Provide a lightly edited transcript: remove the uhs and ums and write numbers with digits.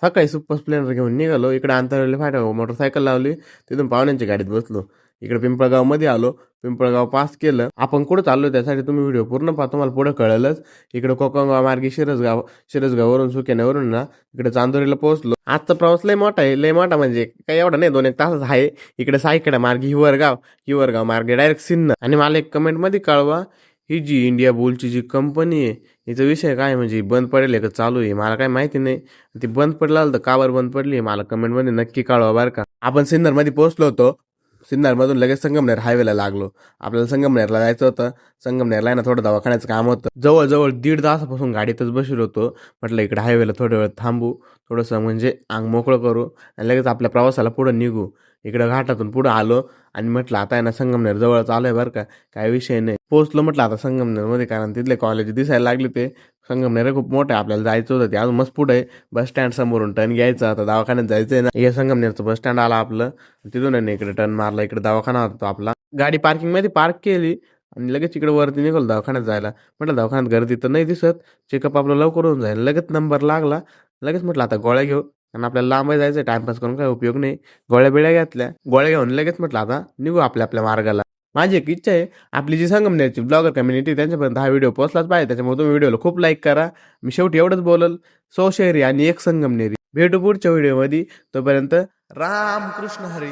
सकाळी super Splendor घेऊन निघालो. इकडे अंतरवली फाट्यावर मोटरसायकल लावली. तिथून पाहुण्यांच्या गाडीत बसलो. इकडे पिंपळगावमध्ये आलो. पिंपळगाव पास केलं. आपण कुठं चाललो त्यासाठी तुम्ही व्हिडिओ पूर्ण पहा, तुम्हाला पुढे कळेलच. इकडे कोकणगाव मार्गे शिरसगाववरून सुकेण्यावरून ना इकडे चांदोरीला पोहोचलो. आजचा प्रवास लय मोठा आहे. लय मोठा म्हणजे काही एवढा नाही, 2-1 तासच आहे. इकडे सायकडा मार्गे हिवरगाव मार्गे डायरेक्ट सिन्नर. आणि मला एक कमेंटमध्ये कळवा, ही जी इंडिया बुलची जी कंपनी आहे हिचा विषय काय, म्हणजे बंद पडेल का चालू आहे मला काही माहिती नाही. ती बंद पडला तर का बरं बंद पडली मला कमेंटमध्ये नक्की कळवा बरं का. आपण सिन्नरमध्ये पोहोचलो होतो. सिन्नरमधून लगेच संगमनेर हायवेला लागलो. आपल्याला संगमनेरला जायचं होतं. संगमनेरला आहे ना थोडं दवाखान्याचं काम होतं. जवळजवळ 1.5 तासापासून गाडीतच बसलो होतो. म्हटलं इकडे हायवेला थोड्या वेळ थांबू, थोडंसं म्हणजे अंग मोकळं करू आणि लगेच आपल्या प्रवासाला पुढं निघू. इकडं घाटातून पुढं आलो आणि म्हटलं आता आहे ना संगमनेर जवळच आलोय बरं का, काय विषय नाही. पोहोचलो म्हटलं आता संगमनेरमध्ये, कारण तिथले कॉलेज दिसायला लागले. ते संगमनेर खूप मोठं आहे. आपल्याला जायचं होतं ते अजून मस्त पुढे आहे. बस स्टँड समोरून टर्न घ्यायचा, आता दवाखान्यात जायचंय ना. हे संगमनेरचं बस स्टँड आला आपलं. तिथून आहे ना इकडे टर्न मारला, इकडे दवाखाना होता आपला. गाडी पार्किंगमध्ये पार्क केली आणि लगेच इकडे वरती निघालो दवाखान्यात जायला. म्हटलं दवाखान्यात गर्दी तर नाही दिसत, चेकअप आपलं लवकर होऊन जाईल. लगेच नंबर लागला. लगेच म्हटलं आता गोळ्या घेऊ, आणि आपल्याला लांब जायचं, टाइमपास करून काही उपयोग नाही. गोळ्या बिळ्या घेतल्या. गोळ्या घेऊन लगेच म्हटलं आता निघू आपल्या आपल्या मार्गाला. माझी एक इच्छा आहे, आपली जी संगमनेरची ब्लॉगर कम्युनिटी त्यांच्यापर्यंत हा व्हिडिओ पोहोचलाच पाहिजे. त्याच्यामुळे तुम्ही व्हिडिओला खूप लाईक करा. मी शेवटी एवढंच बोलल, 100 शहरी आणि 1 संगमनेरी. भेटू पुढच्या व्हिडिओमध्ये. तोपर्यंत राम कृष्ण हरी.